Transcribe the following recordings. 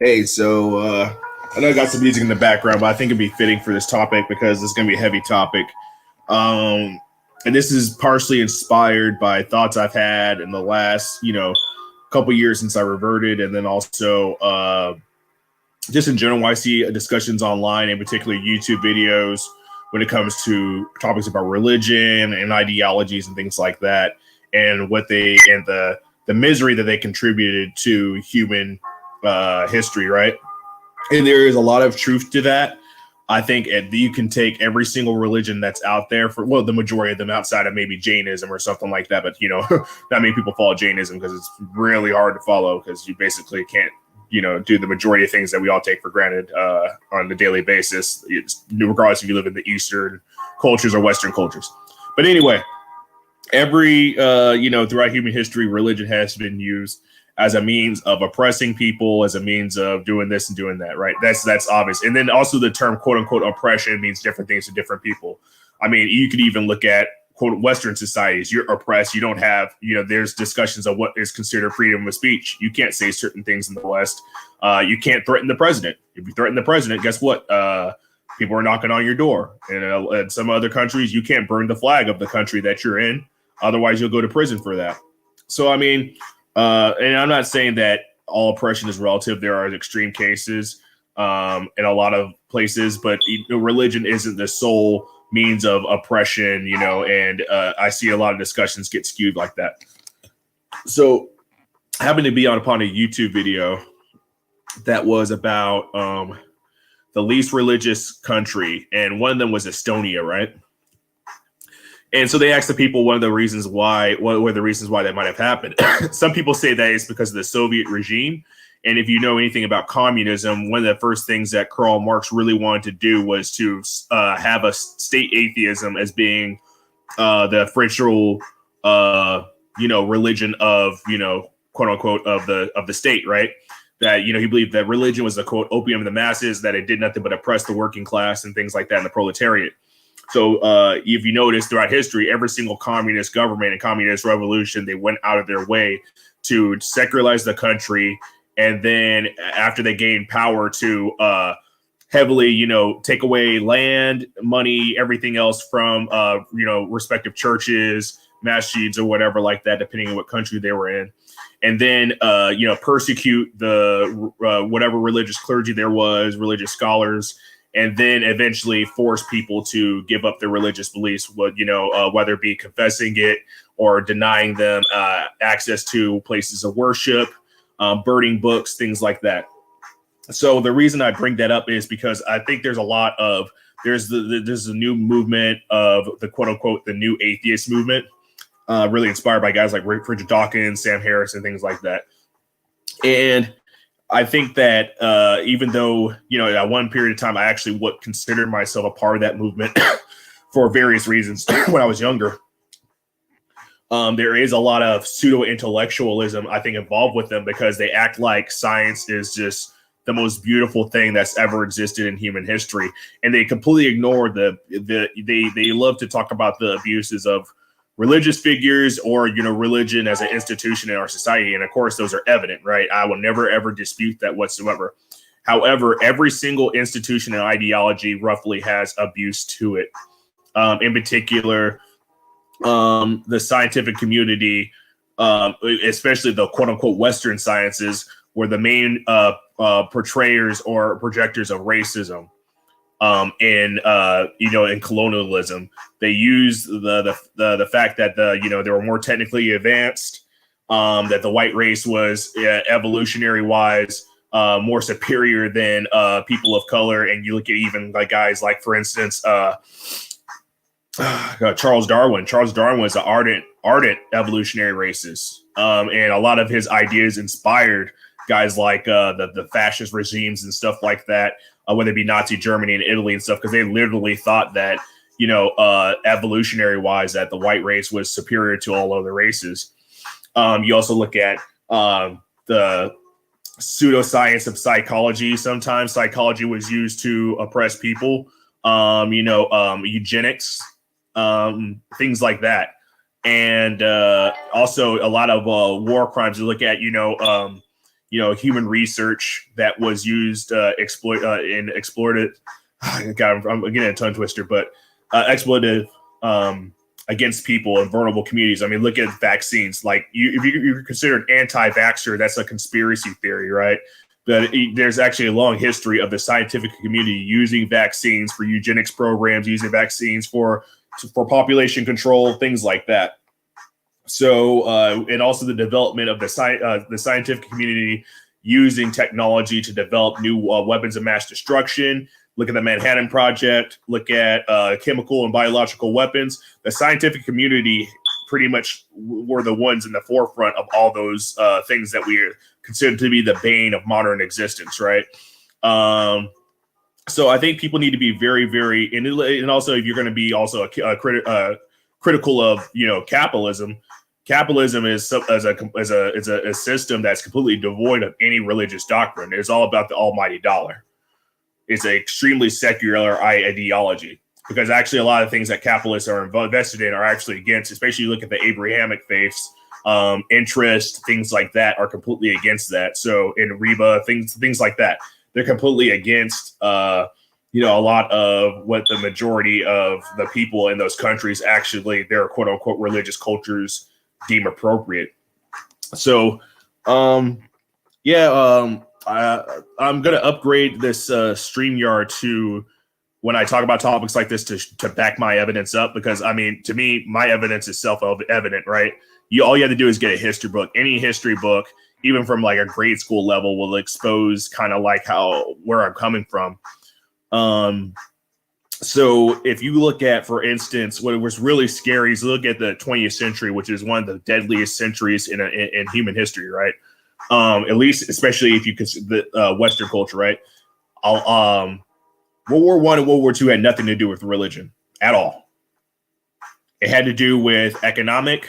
Hey, so I know I got some music in the background, but I think it'd be fitting for this topic because it's going to be a heavy topic. Um, and this is partially inspired by thoughts I've had in the last, couple years since I reverted, and then also just in general, I see discussions online, in particular YouTube videos, when it comes to topics about religion and ideologies and things like that, and what they and the misery that they contributed to human history, right? And there is a lot of truth to that. I think you can take every single religion that's out there for, well, the majority of them outside of maybe Jainism or something like that. But, not many people follow Jainism because it's really hard to follow because you basically can't, do the majority of things that we all take for granted on a daily basis, regardless if you live in the Eastern cultures or Western cultures. But anyway, throughout human history, religion has been used as a means of oppressing people, as a means of doing this and doing that, right? That's obvious. And then also the term quote unquote oppression means different things to different people. I mean, you could even look at quote Western societies. You're oppressed. You don't have, there's discussions of what is considered freedom of speech. You can't say certain things in the West. You can't threaten the president. If you threaten the president, guess what? People are knocking on your door. And in some other countries, you can't burn the flag of the country that you're in. Otherwise, you'll go to prison for that. So, I mean, and I'm not saying that all oppression is relative. There are extreme cases in a lot of places, but religion isn't the sole means of oppression, and I see a lot of discussions get skewed like that. So I happened to be upon a YouTube video that was about the least religious country, and one of them was Estonia, right? And so they asked the people what were the reasons why that might have happened. Some people say that it's because of the Soviet regime. And if you know anything about communism, one of the first things that Karl Marx really wanted to do was to have a state atheism as being the official, religion of, quote unquote, of the state, right? That, he believed that religion was the quote opium of the masses, that it did nothing but oppress the working class and things like that, and the proletariat. So if you notice throughout history, every single communist government and communist revolution, they went out of their way to secularize the country. And then after they gained power to heavily, take away land, money, everything else from, respective churches, masjids or whatever like that, depending on what country they were in. And then, persecute the whatever religious clergy there was, religious scholars, and then eventually force people to give up their religious beliefs, whether it be confessing it or denying them access to places of worship, burning books, things like that. So the reason I bring that up is because I think there's a new movement of the quote unquote the new atheist movement, really inspired by guys like Richard Dawkins, Sam Harris, and things like that. And I think that even though, at one period of time, I actually considered myself a part of that movement for various reasons when I was younger. There is a lot of pseudo-intellectualism, I think, involved with them because they act like science is just the most beautiful thing that's ever existed in human history. And they completely ignore they love to talk about the abuses of religious figures or, religion as an institution in our society. And of course, those are evident, right? I will never, ever dispute that whatsoever. However, every single institution and ideology roughly has abuse to it. In particular, the scientific community, especially the quote unquote Western sciences, were the main portrayers or projectors of racism. In colonialism, they used the fact that they were more technically advanced, that the white race was evolutionary wise more superior than people of color. And you look at even like guys like, for instance, Charles Darwin. Charles Darwin was an ardent evolutionary racist, and a lot of his ideas inspired guys like the fascist regimes and stuff like that. Whether it be Nazi Germany and Italy and stuff, because they literally thought that, evolutionary wise, that the white race was superior to all other races. You also look at the pseudoscience of psychology. Sometimes psychology was used to oppress people. Eugenics things like that. And also a lot of war crimes to look at, human research that was used exploited. God, I'm getting a tongue twister, but exploitive against people in vulnerable communities. I mean, look at vaccines. Like if you're considered anti-vaxxer, that's a conspiracy theory, right? But there's actually a long history of the scientific community using vaccines for eugenics programs, using vaccines for population control, things like that. So, and also the development of the scientific community using technology to develop new weapons of mass destruction. Look at the Manhattan Project. Look at chemical and biological weapons. The scientific community pretty much were the ones in the forefront of all those things that we consider to be the bane of modern existence, right? So I think people need to be very, very, and also if you're going to be also critical of capitalism. Capitalism is a system that's completely devoid of any religious doctrine. It's all about the almighty dollar. It's an extremely secular ideology, because actually a lot of things that capitalists are invested in are actually against, especially you look at the Abrahamic faiths, interest, things like that are completely against that. So in Reba, things like that, they're completely against, a lot of what the majority of the people in those countries actually, their quote unquote religious cultures deem appropriate. So, I'm going to upgrade this StreamYard to when I talk about topics like this to back my evidence up, because I mean, to me, my evidence is self-evident, right? All you have to do is get a history book. Any history book, even from like a grade school level, will expose kind of like where I'm coming from. So if you look at, for instance, what was really scary is look at the 20th century, which is one of the deadliest centuries in human history, right? At least, especially if you consider the Western culture, right? World War I and World War II had nothing to do with religion at all. It had to do with economics,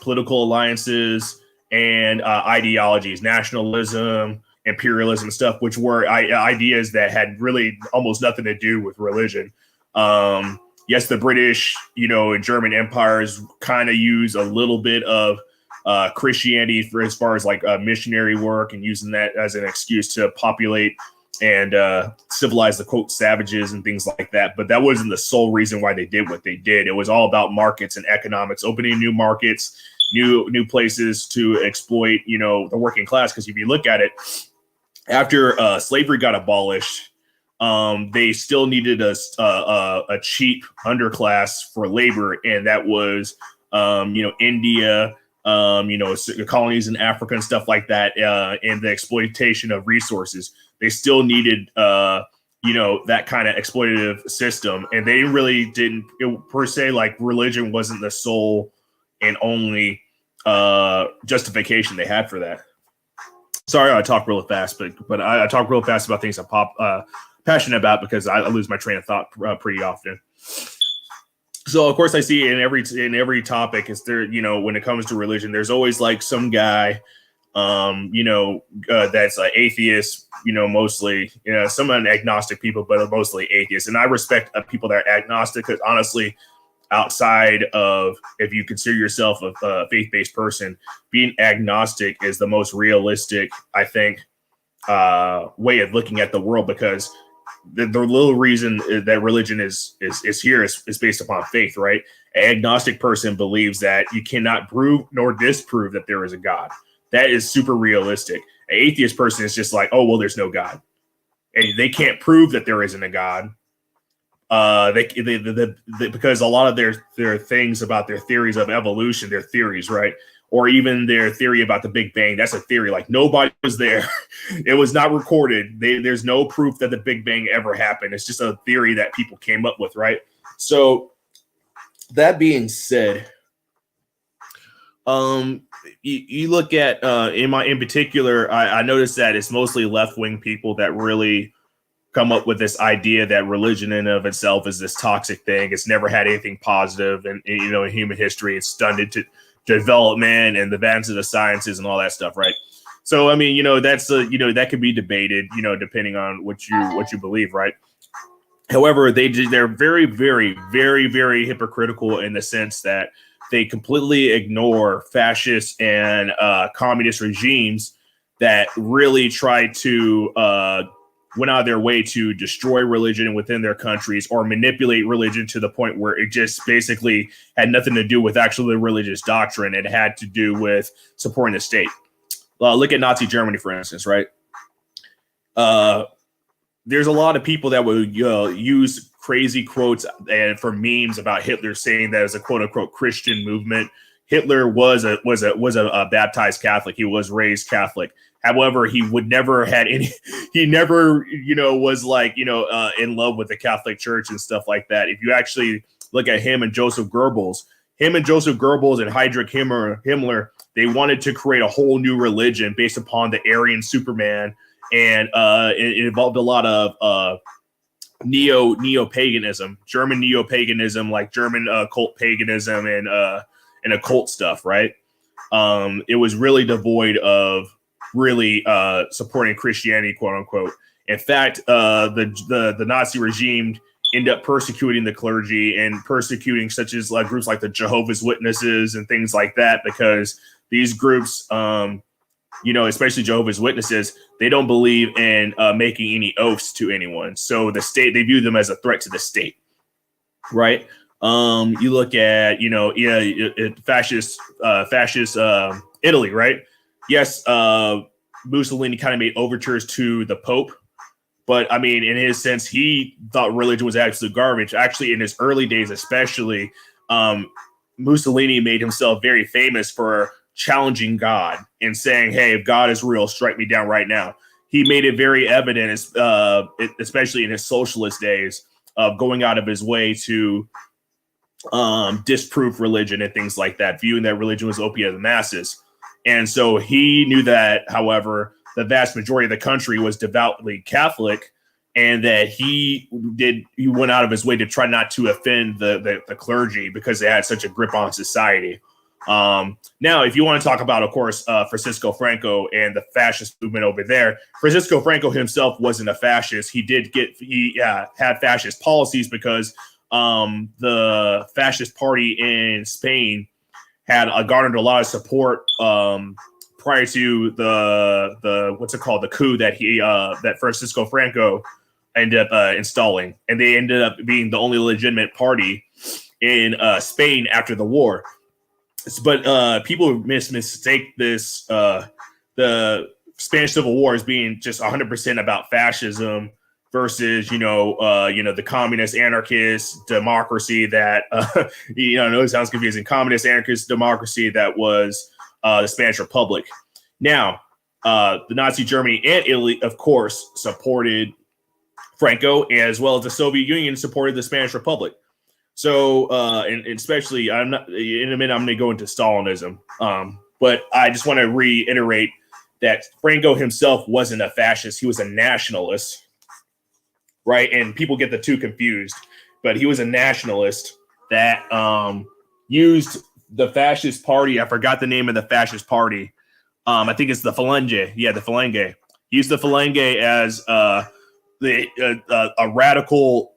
political alliances, and ideologies, nationalism, imperialism stuff, which were ideas that had really almost nothing to do with religion. Yes, the British, and German empires kind of use a little bit of Christianity for as far as like missionary work, and using that as an excuse to populate and civilize the quote savages and things like that. But that wasn't the sole reason why they did what they did. It was all about markets and economics, opening new markets, new places to exploit, the working class. Because if you look at it, after slavery got abolished, they still needed a cheap underclass for labor, and that was India, colonies in Africa and stuff like that, and the exploitation of resources. They still needed that kind of exploitative system, and they really didn't per se, like religion wasn't the sole and only justification they had for that. Sorry, I talk real fast, but I talk real fast about things I'm passionate about, because I lose my train of thought pretty often. So of course I see in every topic is there, when it comes to religion, there's always like some guy, that's an atheist, mostly, some agnostic people, but mostly atheists. And I respect people that are agnostic, because honestly, outside of, if you consider yourself a faith-based person, being agnostic is the most realistic, I think, way of looking at the world, because the little reason that religion is here is based upon faith, right? An agnostic person believes that you cannot prove nor disprove that there is a God. That is super realistic. An atheist person is just like, oh, well, there's no God, and they can't prove that there isn't a God. Because a lot of their things about their theories of evolution, their theories, right? Or even their theory about the Big Bang, that's a theory. Like, nobody was there. It was not recorded. There's no proof that the Big Bang ever happened. It's just a theory that people came up with, right? So that being said, you look at in particular, I noticed that it's mostly left-wing people that really come up with this idea that religion in and of itself is this toxic thing. It's never had anything positive, and in human history, it's stunted to development and the advance of the sciences and all that stuff, right? So I mean, that's that could be debated, depending on what you believe, right? However, they're very, very, very, very hypocritical in the sense that they completely ignore fascist and communist regimes that really try to went out of their way to destroy religion within their countries or manipulate religion to the point where it just basically had nothing to do with actually the religious doctrine. It had to do with supporting the state. Look at Nazi Germany, for instance, right? There's a lot of people that would use crazy quotes and for memes about Hitler saying that it was a quote unquote Christian movement. Hitler was a baptized Catholic. He was raised Catholic. However, he would never had any. He never, was like in love with the Catholic Church and stuff like that. If you actually look at him and Joseph Goebbels, and Heinrich Himmler, they wanted to create a whole new religion based upon the Aryan Superman. And it involved a lot of neo-paganism, German neo-paganism, like German cult paganism and occult stuff, right? It was really devoid of really supporting Christianity, quote unquote. In fact, the Nazi regime ended up persecuting the clergy and persecuting such as groups like the Jehovah's Witnesses and things like that, because these groups especially Jehovah's Witnesses, they don't believe in making any oaths to anyone. So the state, they view them as a threat to the state, right? You look at, fascist Italy, right? Yes, Mussolini kind of made overtures to the Pope, but I mean, in his sense, he thought religion was absolute garbage. Actually, in his early days, especially, Mussolini made himself very famous for challenging God and saying, hey, if God is real, strike me down right now. He made it very evident, especially in his socialist days, of going out of his way to disprove religion and things like that, viewing that religion was opiate of the masses. And so he knew that, however, the vast majority of the country was devoutly Catholic, and that he went out of his way to try not to offend the clergy because they had such a grip on society. Now, if you want to talk about, of course, Francisco Franco and the fascist movement over there, Francisco Franco himself wasn't a fascist. He had fascist policies because the fascist party in Spain had garnered a lot of support prior to the coup that Francisco Franco ended up installing, and they ended up being the only legitimate party in Spain after the war. But people mistake this the Spanish Civil War as being just 100% about fascism versus the communist anarchist democracy that it sounds confusing, communist anarchist democracy that was the Spanish Republic. Now, the Nazi Germany and Italy, of course, supported Franco, as well as the Soviet Union supported the Spanish Republic. So, and especially, in a minute, I'm going to go into Stalinism. But I just want to reiterate that Franco himself wasn't a fascist. He was a nationalist, right? And people get the two confused. But he was a nationalist that used the fascist party. I forgot the name of the fascist party. I think it's the Falange. Yeah, the Falange. He used the Falange as a radical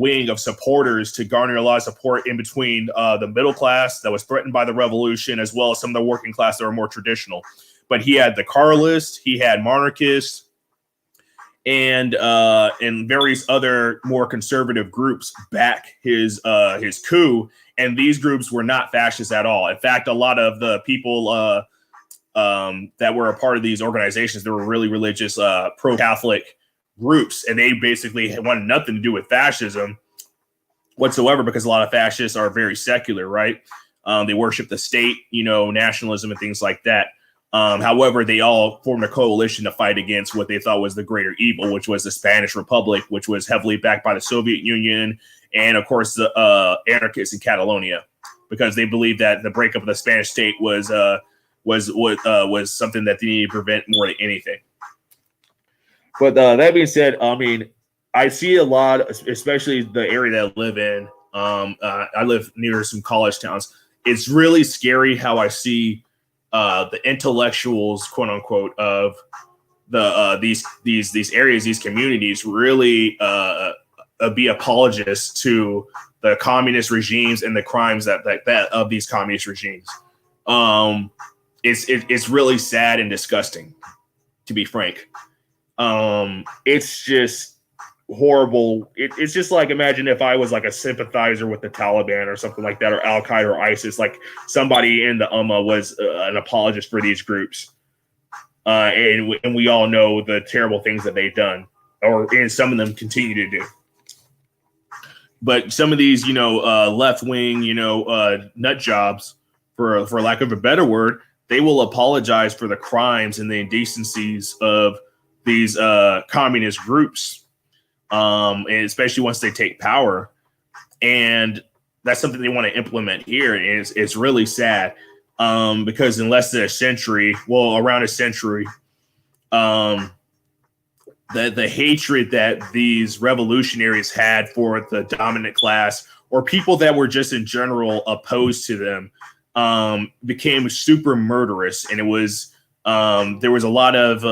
wing of supporters to garner a lot of support in between the middle class that was threatened by the revolution, as well as some of the working class that were more traditional. But he had the Carlists, he had monarchists, and various other more conservative groups back his coup. And these groups were not fascist at all. In fact, a lot of the people that were a part of these organizations, they were really religious, pro-Catholic groups, and they basically wanted nothing to do with fascism whatsoever, because a lot of fascists are very secular, right? They worship the state, nationalism and things like that. However, they all formed a coalition to fight against what they thought was the greater evil, which was the Spanish Republic, which was heavily backed by the Soviet Union and, of course, the anarchists in Catalonia, because they believed that the breakup of the Spanish state was something that they needed to prevent more than anything. But that being said, I mean, I see a lot, especially the area that I live in. I live near some college towns. It's really scary how I see the intellectuals, quote unquote, of these areas, these communities, really be apologists to the communist regimes and the crimes that of these communist regimes. It's really sad and disgusting, to be frank. It's just horrible. It's just like, imagine if I was like a sympathizer with the Taliban or something like that, or Al Qaeda or ISIS, like somebody in the Ummah was an apologist for these groups. And we all know the terrible things that they've done, and some of them continue to do. But some of these, left wing, nut jobs, for lack of a better word, they will apologize for the crimes and the indecencies of these communist groups, and especially once they take power. And that's something they want to implement here. And it's really sad, because in less than a century, around a century, the hatred that these revolutionaries had for the dominant class, or people that were just in general opposed to them, became super murderous. And it was, there was a lot of,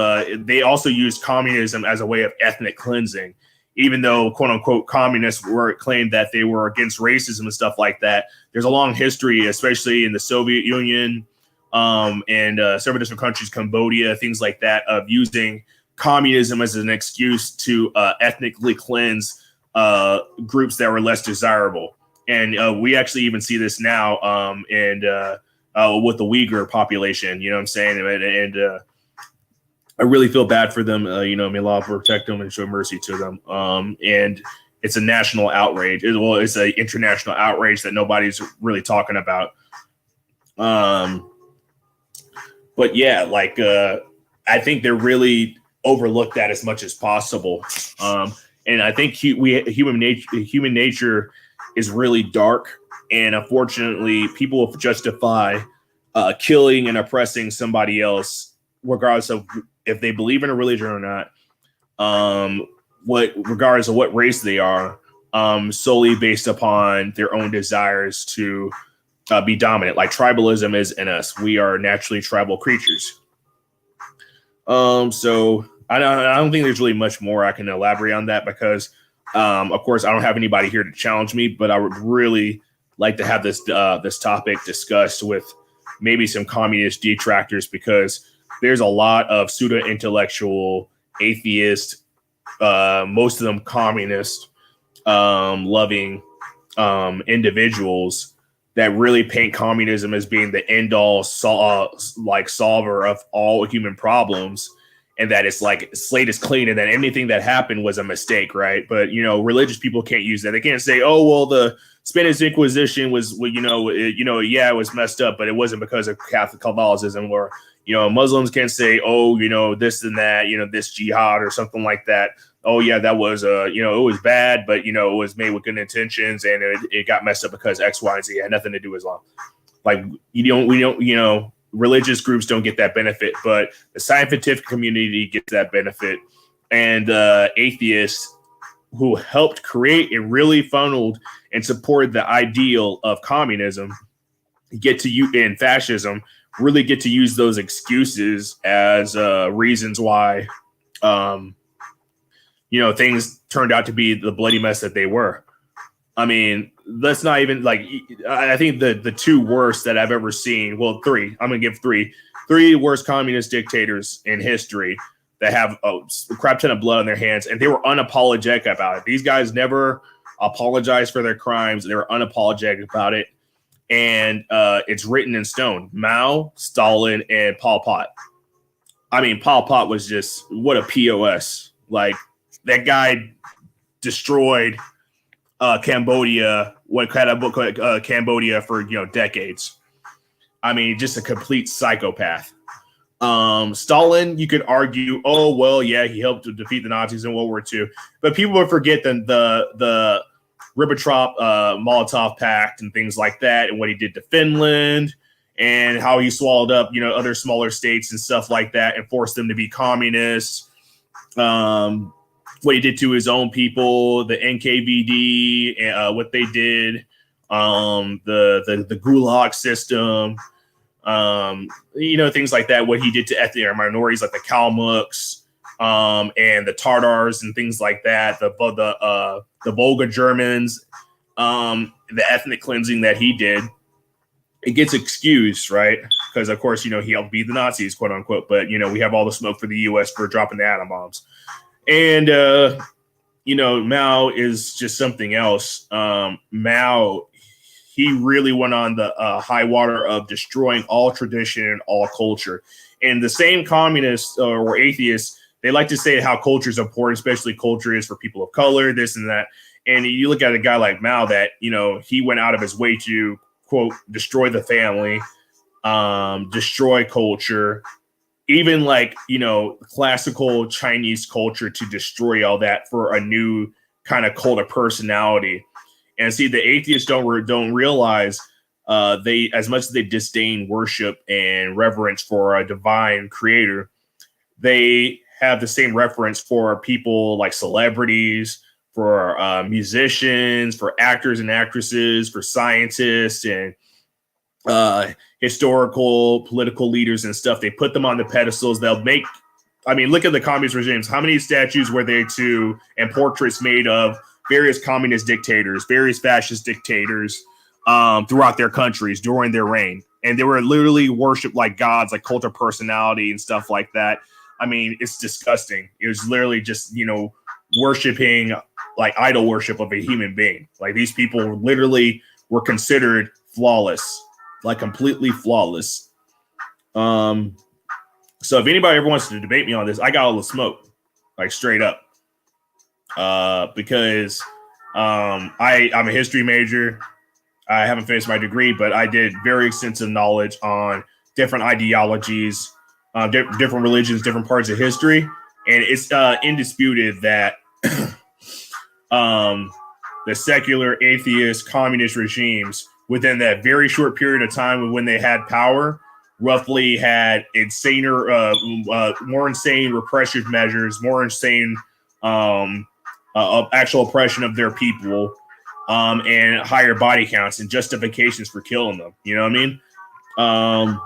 they also used communism as a way of ethnic cleansing, even though quote unquote communists were claimed that they were against racism and stuff like that. There's a long history, especially in the Soviet Union, and several different countries, Cambodia, things like that, of using communism as an excuse to ethnically cleanse groups that were less desirable. And we actually even see this now, with the Uyghur population, you know what I'm saying? And I really feel bad for them. May Allah protect them and show mercy to them. And it's a national outrage. It's an international outrage that nobody's really talking about. But yeah, I think they're really overlooked that as much as possible. And I think human nature is really dark, and unfortunately people will justify killing and oppressing somebody else, regardless of if they believe in a religion or not, regardless of what race they are, solely based upon their own desires to be dominant. Like tribalism is in us. We are naturally tribal creatures. So I don't think there's really much more I can elaborate on that, because of course I don't have anybody here to challenge me, but I would really like to have this topic discussed with maybe some communist detractors, because there's a lot of pseudo intellectual atheist, most of them communist loving individuals that really paint communism as being the end all solver of all human problems, and that it's like slate is clean and that anything that happened was a mistake, right? But religious people can't use that. They can't say, oh well, the Spanish Inquisition was it was messed up, but it wasn't because of Catholicism. Or Muslims can't say, oh this and that, this jihad or something like that. Oh yeah, that was it was bad, but it was made with good intentions, and it got messed up because X, Y, and Z. It had nothing to do with Islam. Like we don't religious groups don't get that benefit, but the scientific community gets that benefit, and atheists who helped create and really funneled and supported the ideal of communism and fascism really get to use those excuses as reasons why things turned out to be the bloody mess that they were. I mean, let's not even I think the two worst that I've ever seen. Well, three. I'm going to give three worst communist dictators in history that have a crap ton of blood on their hands, and they were unapologetic about it. These guys never apologized for their crimes. They were unapologetic about it. And it's written in stone. Mao, Stalin, and Pol Pot. I mean, Pol Pot was just, what a POS. Like, that guy destroyed Cambodia, Cambodia for decades. I mean, just a complete psychopath. Stalin, you could argue, oh well, yeah, he helped to defeat the Nazis in World War II, but people would forget the Ribbentrop-Molotov Pact and things like that, and what he did to Finland, and how he swallowed up other smaller states and stuff like that, and forced them to be communists. What he did to his own people, the NKVD, what they did, the Gulag system, things like that. What he did to ethnic minorities like the Kalmucks, and the Tatars and things like that, the Volga Germans, the ethnic cleansing that he did, it gets excused, right? Because of course, he helped beat the Nazis, quote unquote. But we have all the smoke for the U.S. for dropping the atom bombs, and Mao is just something else. Mao, he really went on the high water of destroying all tradition and all culture. And the same communists or atheists, they like to say how culture is important, especially culture is for people of color, this and that. And you look at a guy like Mao that, he went out of his way to, quote, destroy the family, destroy culture, even classical Chinese culture, to destroy all that for a new kind of cult of personality. And see, the atheists don't realize they, as much as they disdain worship and reverence for a divine creator, they have the same reference for people like celebrities, for musicians, for actors and actresses, for scientists and historical, political leaders and stuff. They put them on the pedestals. They'll make, look at the communist regimes. How many statues were there to and portraits made of various communist dictators, various fascist dictators throughout their countries during their reign? And they were literally worshipped like gods, like cult of personality and stuff like that. It's disgusting. It was literally just, worshiping, like idol worship of a human being. Like these people literally were considered flawless, like completely flawless. So if anybody ever wants to debate me on this, I got all the smoke, like straight up. Because I'm a history major. I haven't finished my degree, but I did very extensive knowledge on different ideologies, different religions, different parts of history. And it's indisputed that the secular, atheist, communist regimes, within that very short period of time when they had power, roughly had more insane repressive measures, more insane actual oppression of their people, and higher body counts and justifications for killing them. You know what I mean?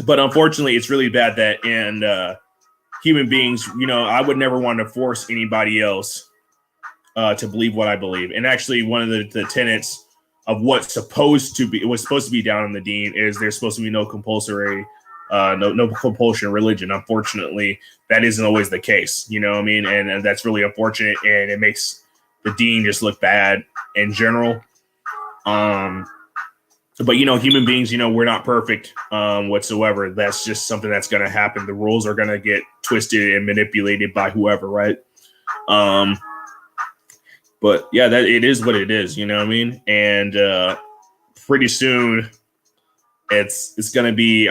But unfortunately, it's really bad that in human beings, I would never want to force anybody else to believe what I believe. And actually, one of the tenets of what's supposed to be down in the Deen is there's supposed to be no compulsory, no compulsion religion. Unfortunately, that isn't always the case. You know what I mean? And that's really unfortunate, and it makes the Deen just look bad in general. But human beings, we're not perfect whatsoever. That's just something that's going to happen. The rules are going to get twisted and manipulated by whoever, right? But yeah, that it is what it is. You know what I mean? And pretty soon, it's going to be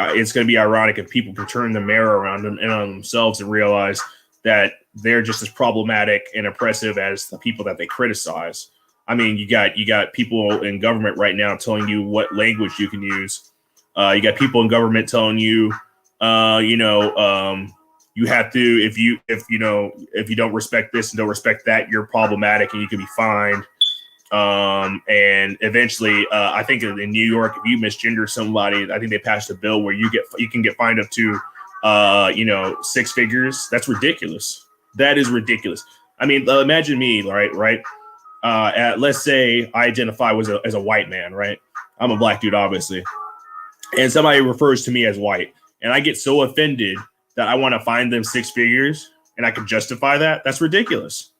ironic if people can turn the mirror around and on themselves and realize that they're just as problematic and oppressive as the people that they criticize. You got people in government right now telling you what language you can use. You got people in government telling you, you have to, if you don't respect this and don't respect that, you're problematic and you can be fined. And eventually, I think in New York, if you misgender somebody, I think they passed a bill where you can get fined up to, 6 figures. That's ridiculous. That is ridiculous. Imagine me, right? Let's say I identify as a white man, right? I'm a black dude, obviously. And somebody refers to me as white. And I get so offended that I want to fine them 6 figures and I can justify that. That's ridiculous.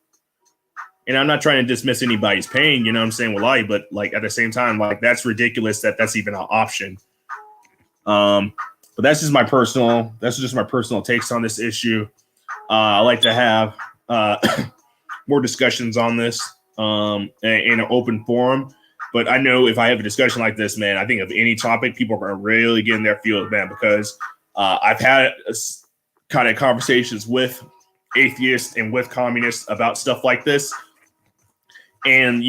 And I'm not trying to dismiss anybody's pain, you know what I'm saying, wallahi, but at the same time, that's ridiculous that that's even an option. But that's just my personal takes on this issue. I like to have more discussions on this in an open forum. But I know if I have a discussion like this, man, I think of any topic, people are going to really get in their field, man, because I've had kind of conversations with atheists and with communists about stuff like this. And,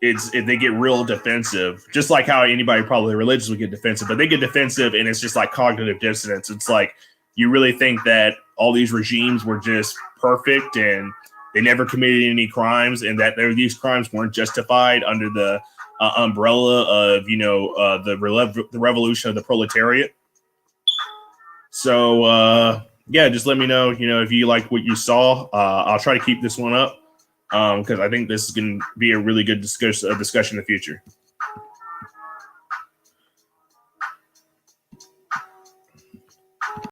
they get real defensive, just like how anybody probably religious would get defensive, but they get defensive and it's just like cognitive dissonance. It's like, you really think that all these regimes were just perfect and they never committed any crimes and that these crimes weren't justified under the umbrella of, the revolution of the proletariat. So, yeah, just let me know, if you like what you saw. I'll try to keep this one up because I think this is going to be a really good discussion in the future.